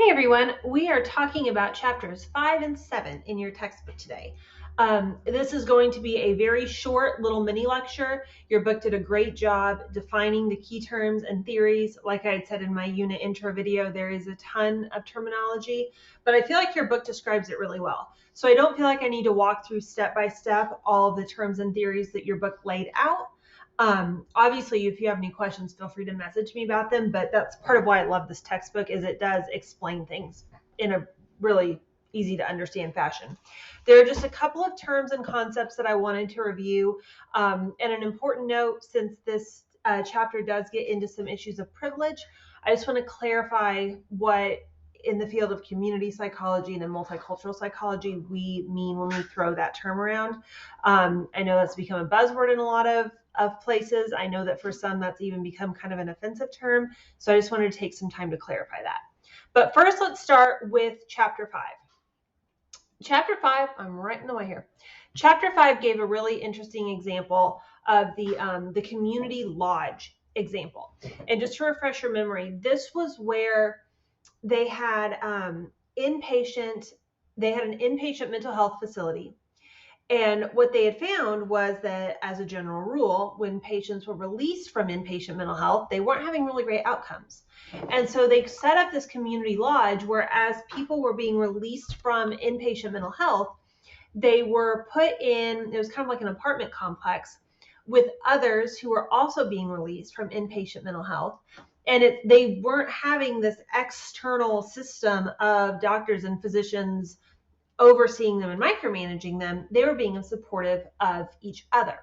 Hey everyone, we are talking about chapters 5 and 7 in your textbook today. This is going to be a very short little mini lecture. Your book did a great job defining the key terms and theories. Like I had said in my unit intro video, there is a ton of terminology, but I feel like your book describes it really well. So I don't feel like I need to walk through step by step all of the terms and theories that your book laid out. Obviously, if you have any questions, feel free to message me about them, but that's part of why I love this textbook is it does explain things in a really easy to understand fashion. There are just a couple of terms and concepts that I wanted to review. And an important note, since this chapter does get into some issues of privilege, I just want to clarify what in the field of community psychology and in multicultural psychology we mean when we throw that term around. I know that's become a buzzword in a lot of places. I know that for some that's even become kind of an offensive term. So I just wanted to take some time to clarify that. But first, let's start with chapter 5. Chapter 5, I'm right in the way here. Chapter 5 gave a really interesting example of the community lodge example. And just to refresh your memory, this was where they had an inpatient mental health facility. And what they had found was that, as a general rule, when patients were released from inpatient mental health, they weren't having really great outcomes. And so they set up this community lodge where, as people were being released from inpatient mental health, they were put in, it was kind of like an apartment complex with others who were also being released from inpatient mental health. And they weren't having this external system of doctors and physicians overseeing them and micromanaging them. They were being supportive of each other.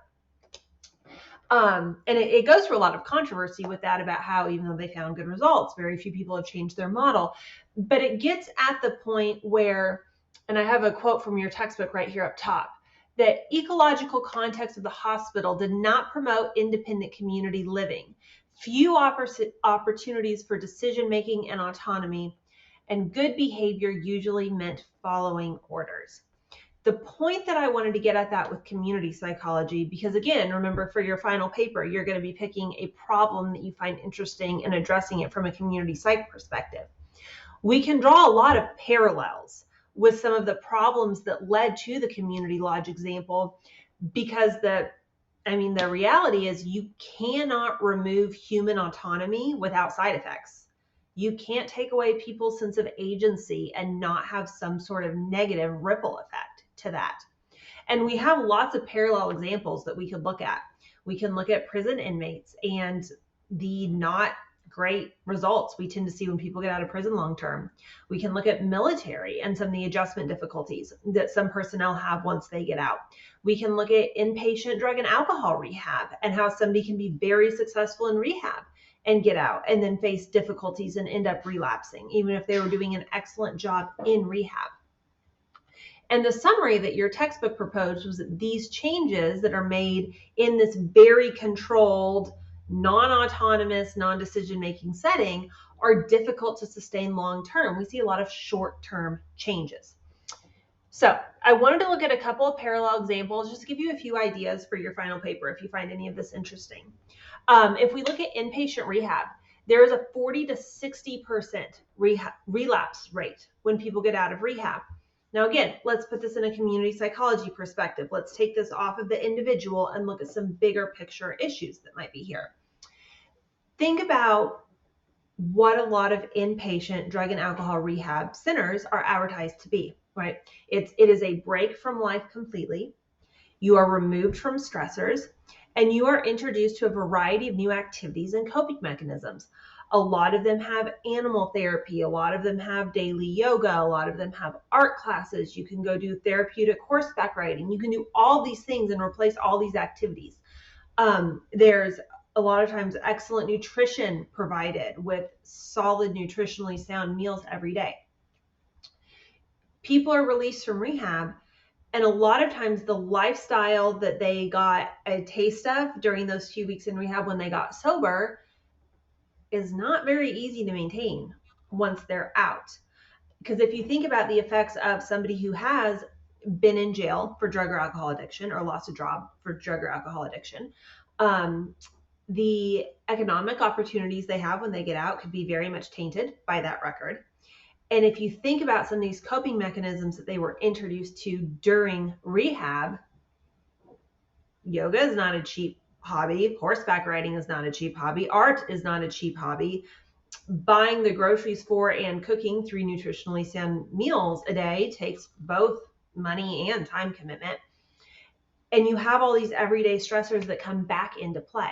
And it goes through a lot of controversy with that about how, even though they found good results, very few people have changed their model. But it gets at the point where, and I have a quote from your textbook right here up top, that ecological context of the hospital did not promote independent community living. Few opportunities for decision-making and autonomy, and good behavior usually meant following orders. The point that I wanted to get at that with community psychology, because again, remember, for your final paper, you're going to be picking a problem that you find interesting and addressing it from a community psych perspective. We can draw a lot of parallels with some of the problems that led to the community lodge example, because the reality is you cannot remove human autonomy without side effects. You can't take away people's sense of agency and not have some sort of negative ripple effect to that. And we have lots of parallel examples that we could look at. We can look at prison inmates and the not great results we tend to see when people get out of prison long term. We can look at military and some of the adjustment difficulties that some personnel have once they get out. We can look at inpatient drug and alcohol rehab and how somebody can be very successful in rehab and get out and then face difficulties and end up relapsing, even if they were doing an excellent job in rehab. And the summary that your textbook proposed was that these changes that are made in this very controlled, non-autonomous, non-decision-making setting are difficult to sustain long-term. We see a lot of short-term changes. So I wanted to look at a couple of parallel examples, just to give you a few ideas for your final paper if you find any of this interesting. If we look at inpatient rehab, there is a 40 to 60% relapse rate when people get out of rehab. Now, again, let's put this in a community psychology perspective. Let's take this off of the individual and look at some bigger picture issues that might be here. Think about what a lot of inpatient drug and alcohol rehab centers are advertised to be, right? It is a break from life completely. You are removed from stressors, and you are introduced to a variety of new activities and coping mechanisms. A lot of them have animal therapy. A lot of them have daily yoga. A lot of them have art classes. You can go do therapeutic horseback riding. You can do all these things and replace all these activities. There's a lot of times excellent nutrition provided with solid, nutritionally sound meals every day. People are released from rehab, and a lot of times the lifestyle that they got a taste of during those few weeks in rehab when they got sober is not very easy to maintain once they're out. Because if you think about the effects of somebody who has been in jail for drug or alcohol addiction or lost a job for drug or alcohol addiction, the economic opportunities they have when they get out could be very much tainted by that record. And if you think about some of these coping mechanisms that they were introduced to during rehab, yoga is not a cheap hobby. Horseback riding is not a cheap hobby. Art is not a cheap hobby. Buying the groceries for and cooking 3 nutritionally sound meals a day takes both money and time commitment. And you have all these everyday stressors that come back into play.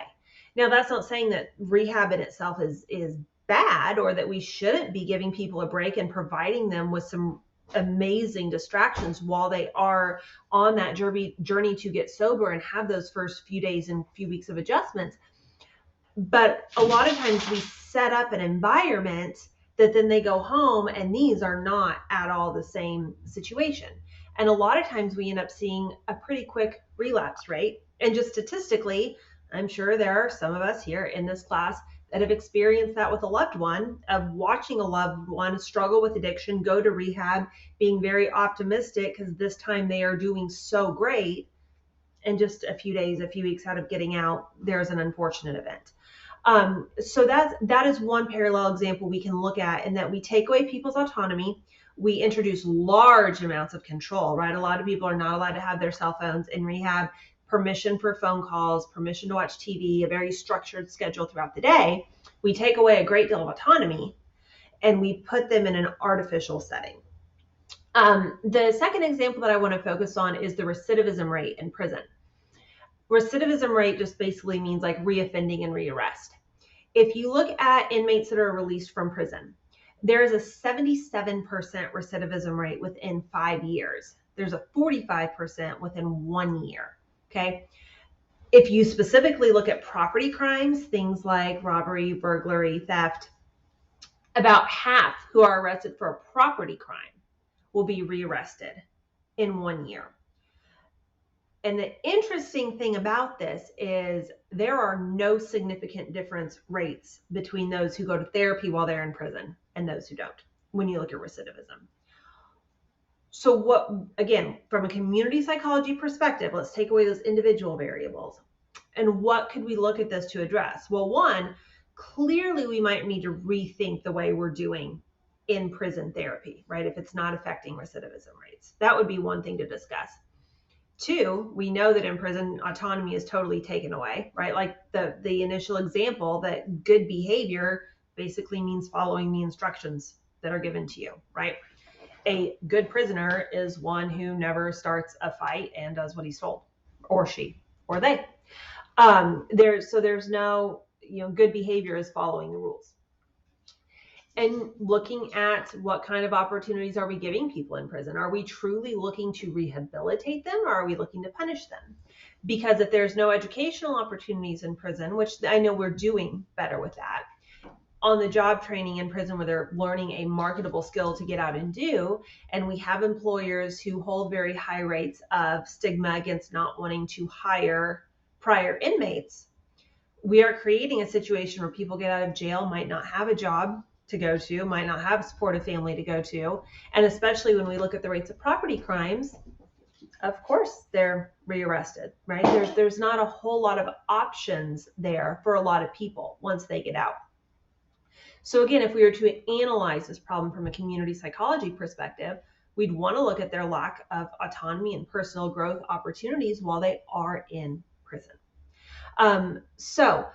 Now, that's not saying that rehab in itself is bad, or that we shouldn't be giving people a break and providing them with some amazing distractions while they are on that journey to get sober and have those first few days and few weeks of adjustments. But a lot of times we set up an environment that then they go home and these are not at all the same situation. And a lot of times we end up seeing a pretty quick relapse rate. And just statistically, I'm sure there are some of us here in this class that have experienced that with a loved one, of watching a loved one struggle with addiction, go to rehab, being very optimistic because this time they are doing so great. And just a few days, a few weeks out of getting out, there's an unfortunate event. So that is one parallel example we can look at, in that we take away people's autonomy. We introduce large amounts of control, right? A lot of people are not allowed to have their cell phones in rehab, permission for phone calls, permission to watch TV, a very structured schedule throughout the day. We take away a great deal of autonomy and we put them in an artificial setting. The second example that I want to focus on is the recidivism rate in prison. Recidivism rate just basically means like reoffending and rearrest. If you look at inmates that are released from prison, there is a 77% recidivism rate within 5 years. There's a 45% within 1 year, okay? If you specifically look at property crimes, things like robbery, burglary, theft, about half who are arrested for a property crime will be rearrested in 1 year. And the interesting thing about this is there are no significant difference rates between those who go to therapy while they're in prison and those who don't, when you look at recidivism. So what, again, from a community psychology perspective, let's take away those individual variables. And what could we look at this to address? Well, one, clearly we might need to rethink the way we're doing in prison therapy, right? If it's not affecting recidivism rates, that would be one thing to discuss. Two, we know that in prison, autonomy is totally taken away, right? Like the initial example, that good behavior basically means following the instructions that are given to you, right? A good prisoner is one who never starts a fight and does what he's told, or she, or they. There's no, good behavior is following the rules. And looking at what kind of opportunities are we giving people in prison? Are we truly looking to rehabilitate them, or are we looking to punish them? Because if there's no educational opportunities in prison, which I know we're doing better with that, on the job training in prison where they're learning a marketable skill to get out and do, and we have employers who hold very high rates of stigma against not wanting to hire prior inmates, we are creating a situation where people get out of jail, might not have a job to go to, might not have a supportive family to go to. And especially when we look at the rates of property crimes, of course they're rearrested, right? There's not a whole lot of options there for a lot of people once they get out. So again, if we were to analyze this problem from a community psychology perspective, we'd want to look at their lack of autonomy and personal growth opportunities while they are in prison. So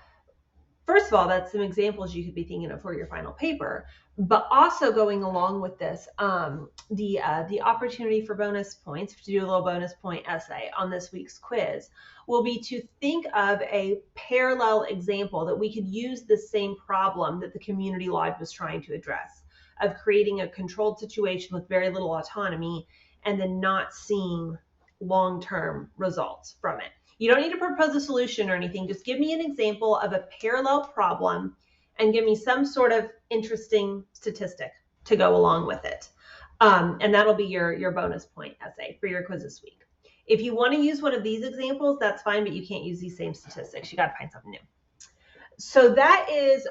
first of all, that's some examples you could be thinking of for your final paper, but also going along with this, the opportunity for bonus points, to do a little bonus point essay on this week's quiz, will be to think of a parallel example that we could use the same problem that the community lodge was trying to address, of creating a controlled situation with very little autonomy and then not seeing long-term results from it. You don't need to propose a solution or anything. Just give me an example of a parallel problem and give me some sort of interesting statistic to go along with it. And that'll be your bonus point essay for your quiz this week. If you want to use one of these examples, that's fine, but you can't use these same statistics. You got to find something new. So that is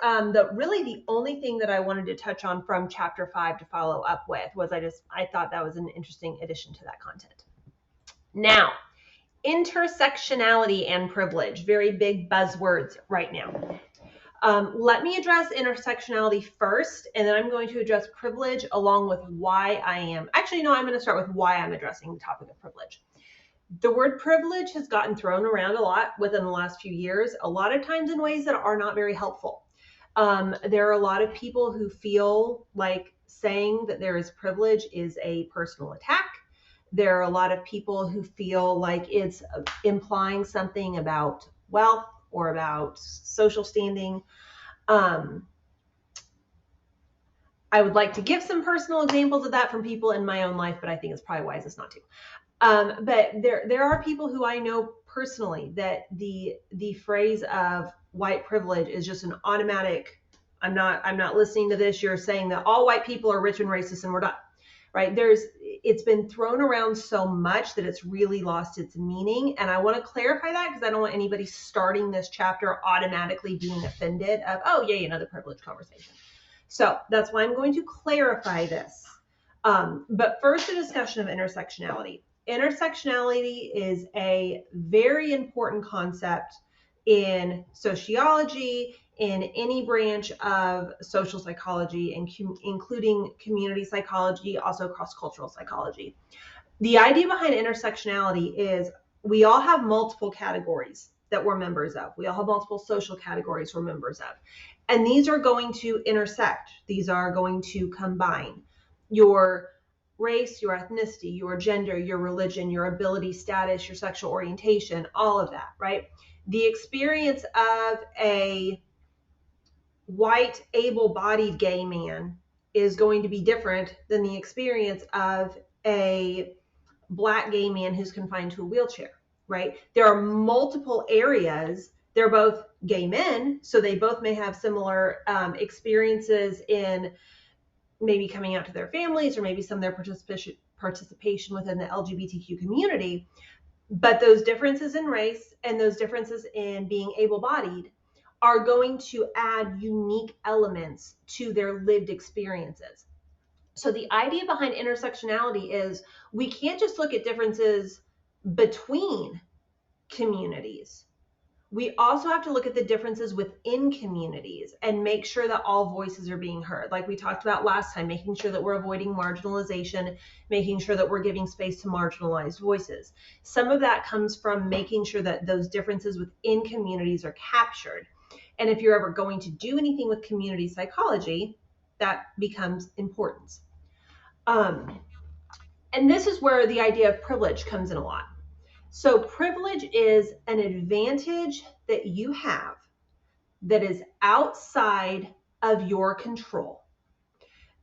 really the only thing that I wanted to touch on from chapter 5 to follow up with. I thought that was an interesting addition to that content. Now, intersectionality and privilege, very big buzzwords right now. Let me address intersectionality first, and then I'm going to address privilege along with why I am. Actually, no, I'm going to start with why I'm addressing the topic of privilege. The word privilege has gotten thrown around a lot within the last few years, a lot of times in ways that are not very helpful. There are a lot of people who feel like saying that there is privilege is a personal attack. There are a lot of people who feel like it's implying something about wealth or about social standing. I would like to give some personal examples of that from people in my own life, but I think it's probably wisest not to. But there are people who I know personally that the phrase of white privilege is just an automatic. I'm not listening to this. You're saying that all white people are rich and racist and we're done, right? It's been thrown around so much that it's really lost its meaning. And I want to clarify that because I don't want anybody starting this chapter automatically being offended of, oh, yay, another privilege conversation. So that's why I'm going to clarify this. But first, a discussion of intersectionality. Intersectionality is a very important concept in sociology, in any branch of social psychology, including community psychology, also cross-cultural psychology. The idea behind intersectionality is we all have multiple categories that we're members of. We all have multiple social categories we're members of. And these are going to intersect. These are going to combine. Your race, your ethnicity, your gender, your religion, your ability status, your sexual orientation, all of that, right? The experience of a white, able-bodied gay man is going to be different than the experience of a Black gay man who's confined to a wheelchair, right? There are multiple areas. They're both gay men, so they both may have similar experiences in maybe coming out to their families or maybe some of their participation within the LGBTQ community. But those differences in race and those differences in being able-bodied are going to add unique elements to their lived experiences. So the idea behind intersectionality is we can't just look at differences between communities. We also have to look at the differences within communities and make sure that all voices are being heard. Like we talked about last time, making sure that we're avoiding marginalization, making sure that we're giving space to marginalized voices. Some of that comes from making sure that those differences within communities are captured. And if you're ever going to do anything with community psychology, that becomes important. And this is where the idea of privilege comes in a lot. So privilege is an advantage that you have that is outside of your control,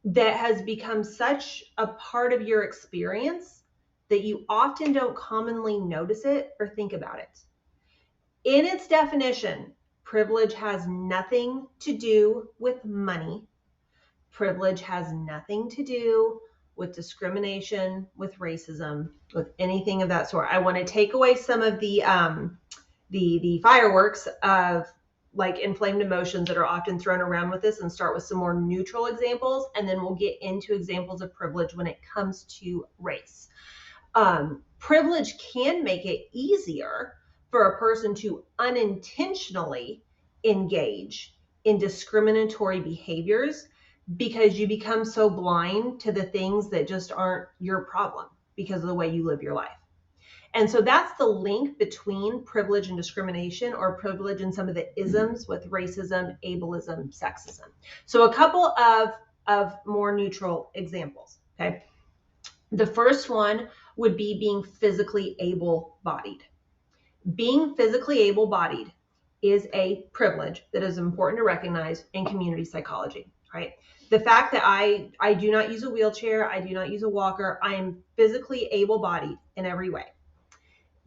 that has become such a part of your experience that you often don't commonly notice it or think about it. In its definition, privilege has nothing to do with money. Privilege has nothing to do with discrimination, with racism, with anything of that sort. I want to take away some of the fireworks of like inflamed emotions that are often thrown around with this and start with some more neutral examples, and then we'll get into examples of privilege when it comes to race. Privilege can make it easier for a person to unintentionally engage in discriminatory behaviors because you become so blind to the things that just aren't your problem because of the way you live your life. And so that's the link between privilege and discrimination, or privilege and some of the isms with racism, ableism, sexism. So a couple of more neutral examples, okay? The first one would be being physically able-bodied. Being physically able-bodied is a privilege that is important to recognize in community psychology, right? The fact that I do not use a wheelchair, I do not use a walker, I am physically able-bodied in every way.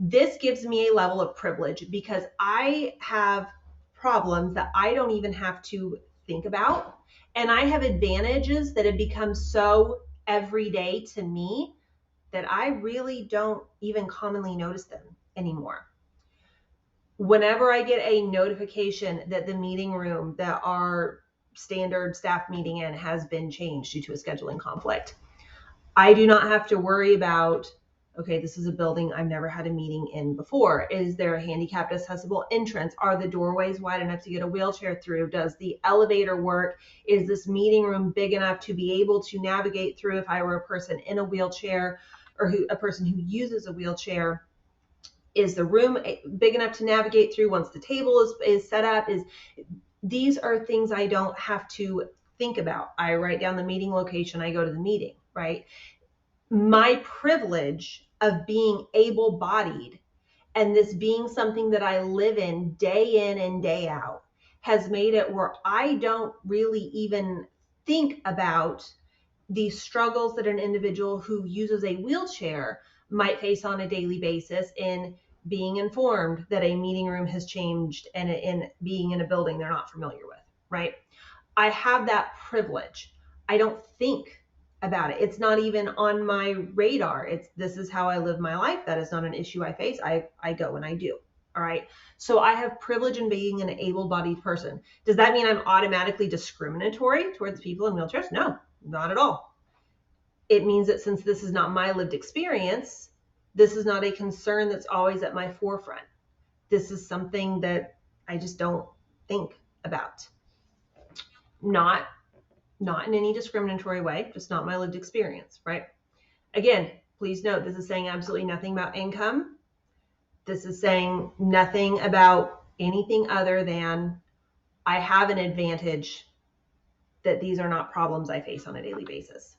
This gives me a level of privilege because I have problems that I don't even have to think about. And I have advantages that have become so everyday to me that I really don't even commonly notice them anymore. Whenever I get a notification that the meeting room that our standard staff meeting in has been changed due to a scheduling conflict, I do not have to worry about, Okay, this is a building I've never had a meeting in before. Is there a handicapped accessible entrance? Are the doorways wide enough to get a wheelchair through? Does the elevator work? Is this meeting room big enough to be able to navigate through if I were a person in a wheelchair, or a person who uses a wheelchair? Is the room big enough to navigate through once the table is set up? These are things I don't have to think about. I write down the meeting location, I go to the meeting, right? My privilege of being able-bodied, and this being something that I live in and day out, has made it where I don't really even think about the struggles that an individual who uses a wheelchair might face on a daily basis in being informed that a meeting room has changed and in being in a building they're not familiar with, right? I have that privilege. I don't think about it. It's not even on my radar. This is how I live my life. That is not an issue I face. I go and I do. All right. So I have privilege in being an able-bodied person. Does that mean I'm automatically discriminatory towards people in wheelchairs? No, not at all. It means that since this is not my lived experience, this is not a concern that's always at my forefront. This is something that I just don't think about. Not in any discriminatory way, just not my lived experience, right? Again, please note, this is saying absolutely nothing about income. This is saying nothing about anything other than I have an advantage that these are not problems I face on a daily basis.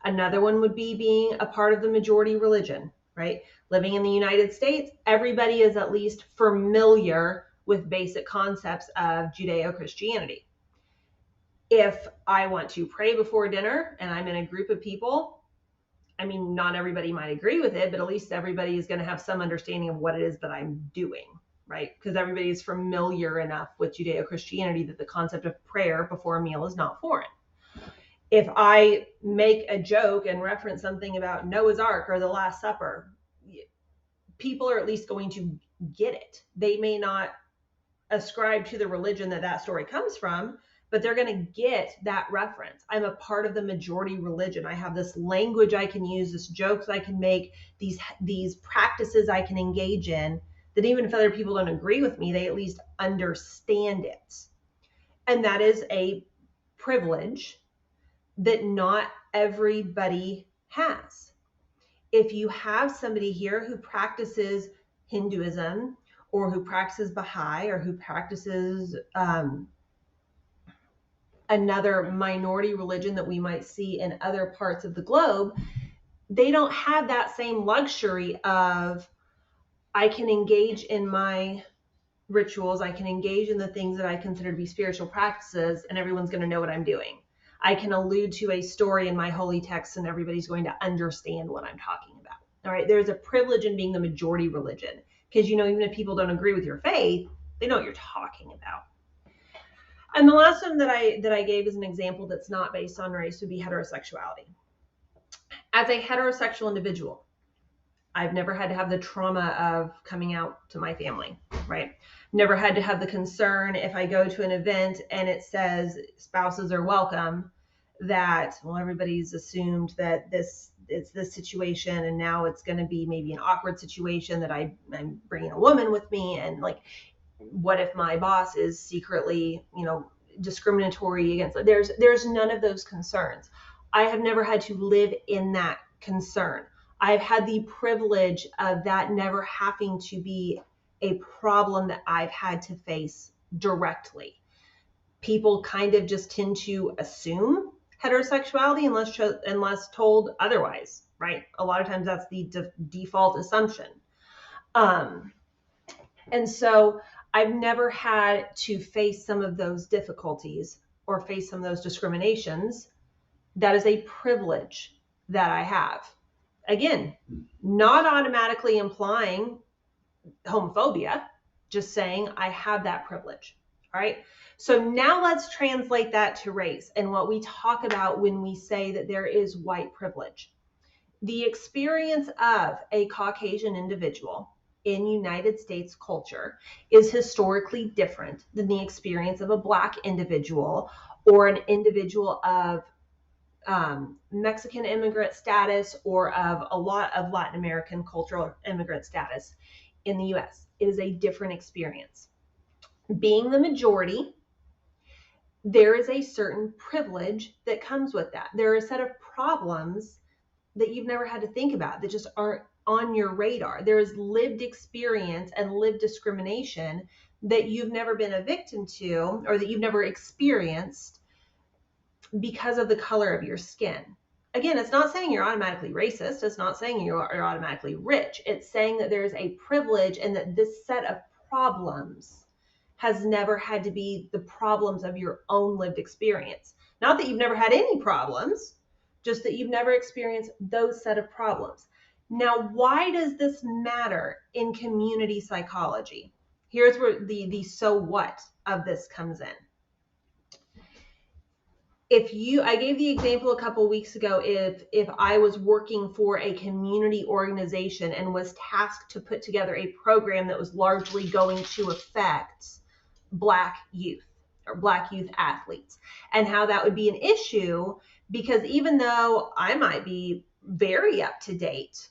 Another one would be being a part of the majority religion, right? Living in the United States, everybody is at least familiar with basic concepts of Judeo-Christianity. If I want to pray before dinner and I'm in a group of people, I mean, not everybody might agree with it, but at least everybody is going to have some understanding of what it is that I'm doing, right? Because everybody is familiar enough with Judeo-Christianity that the concept of prayer before a meal is not foreign. If I make a joke and reference something about Noah's Ark or the Last Supper, people are at least going to get it. They may not ascribe to the religion that story comes from, but they're going to get that reference. I'm a part of the majority religion. I have this language I can use, this jokes I can make, these practices I can engage in, that even if other people don't agree with me, they at least understand it. And that is a privilege that not everybody has. If you have somebody here who practices Hinduism, or who practices Baha'i, or who practices another minority religion that we might see in other parts of the globe, they don't have that same luxury of, I can engage in my rituals, I can engage in the things that I consider to be spiritual practices, and everyone's going to know what I'm doing. I can allude to a story in my holy text and everybody's going to understand what I'm talking about. All right, there's a privilege in being the majority religion, because even if people don't agree with your faith, they know what you're talking about. And the last one that I gave as an example that's not based on race would be heterosexuality. As a heterosexual individual, I've never had to have the trauma of coming out to my family, right? Never had to have the concern if I go to an event and it says spouses are welcome, that, well, everybody's assumed that it's this situation, and now it's going to be maybe an awkward situation that I'm bringing a woman with me, and like, what if my boss is secretly, discriminatory against? There's none of those concerns. I have never had to live in that concern. I've had the privilege of that never having to be a problem that I've had to face directly. People kind of just tend to assume heterosexuality unless told otherwise, right? A lot of times that's the default assumption. And so I've never had to face some of those difficulties or face some of those discriminations. That is a privilege that I have. Again, not automatically implying homophobia, just saying I have that privilege. All right. So now let's translate that to race and what we talk about when we say that there is white privilege. The experience of a Caucasian individual in United States culture is historically different than the experience of a Black individual or an individual of Mexican immigrant status or of a lot of Latin American cultural immigrant status in the US. It is a different experience. Being the majority, there is a certain privilege that comes with that. There are a set of problems that you've never had to think about that just aren't on your radar. There is lived experience and lived discrimination that you've never been a victim to or that you've never experienced because of the color of your skin. Again, it's not saying you're automatically racist. It's not saying you're automatically rich. It's saying that there is a privilege and that this set of problems has never had to be the problems of your own lived experience. Not that you've never had any problems, just that you've never experienced those set of problems. Now, why does this matter in community psychology? Here's where the so what of this comes in. I gave the example a couple weeks ago, if I was working for a community organization and was tasked to put together a program that was largely going to affect Black youth or Black youth athletes, and how that would be an issue, because even though I might be very up to date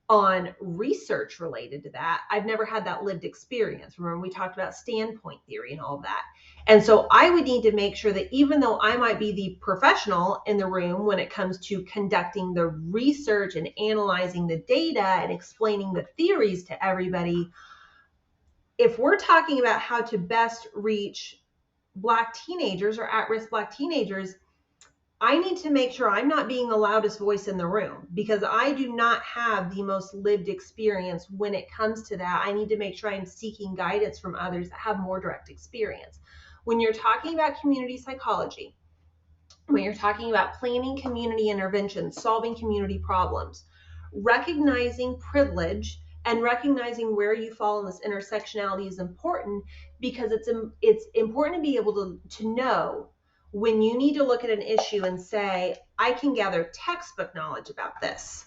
on research related to that, I've never had that lived experience. Remember, we talked about standpoint theory and all of that. And so I would need to make sure that even though I might be the professional in the room when it comes to conducting the research and analyzing the data and explaining the theories to everybody, if we're talking about how to best reach Black teenagers or at-risk Black teenagers, I need to make sure I'm not being the loudest voice in the room, because I do not have the most lived experience when it comes to that. I need to make sure I'm seeking guidance from others that have more direct experience. When you're talking about community psychology, when you're talking about planning community interventions, solving community problems, recognizing privilege and recognizing where you fall in this intersectionality is important, because it's important to be able to know when you need to look at an issue and say, I can gather textbook knowledge about this,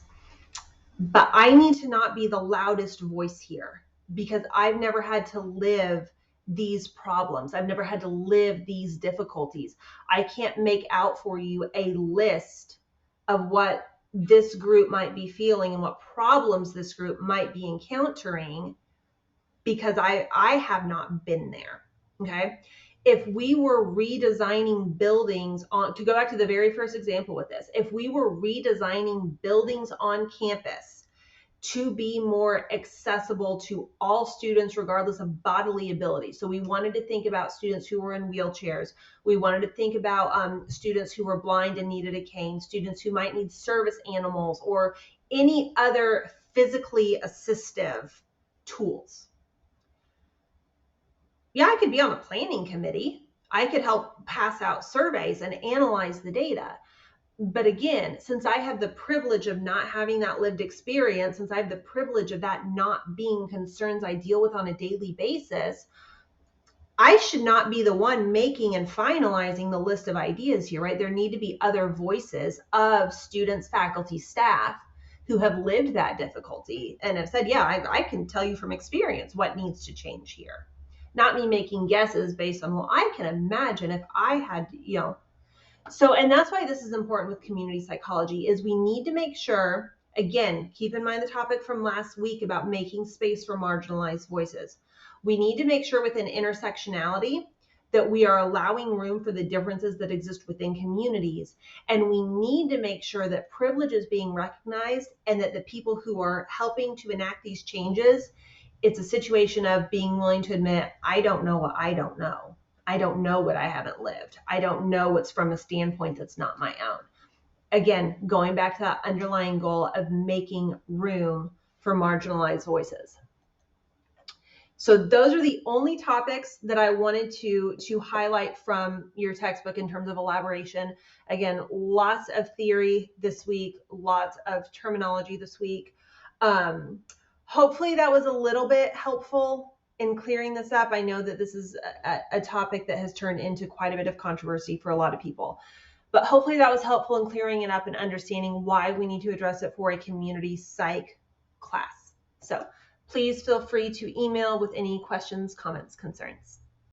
but I need to not be the loudest voice here because I've never had to live these problems. I've never had to live these difficulties. I can't make out for you a list of what this group might be feeling and what problems this group might be encountering, because I have not been there. Okay. If we were redesigning buildings to go back to the very first example with this, if we were redesigning buildings on campus to be more accessible to all students regardless of bodily ability. So we wanted to think about students who were in wheelchairs. We wanted to think about students who were blind and needed a cane, students who might need service animals or any other physically assistive tools. Yeah, I could be on the planning committee. I could help pass out surveys and analyze the data. But again, since I have the privilege of not having that lived experience, since I have the privilege of that not being concerns I deal with on a daily basis, I should not be the one making and finalizing the list of ideas here, right? There need to be other voices of students, faculty, staff who have lived that difficulty and have said, yeah, I can tell you from experience what needs to change here. Not me making guesses based on, well, I can imagine if I had, So, and that's why this is important with community psychology, is we need to make sure, again, keep in mind the topic from last week about making space for marginalized voices. We need to make sure within intersectionality that we are allowing room for the differences that exist within communities. And we need to make sure that privilege is being recognized and that the people who are helping to enact these changes, it's a situation of being willing to admit, I don't know what I don't know. I don't know what I haven't lived. I don't know what's from a standpoint that's not my own. Again, going back to that underlying goal of making room for marginalized voices. So those are the only topics that I wanted to highlight from your textbook in terms of elaboration. Again, lots of theory this week, lots of terminology this week. Hopefully that was a little bit helpful in clearing this up. I know that this is a topic that has turned into quite a bit of controversy for a lot of people, but hopefully that was helpful in clearing it up and understanding why we need to address it for a community psych class. So please feel free to email with any questions, comments, concerns.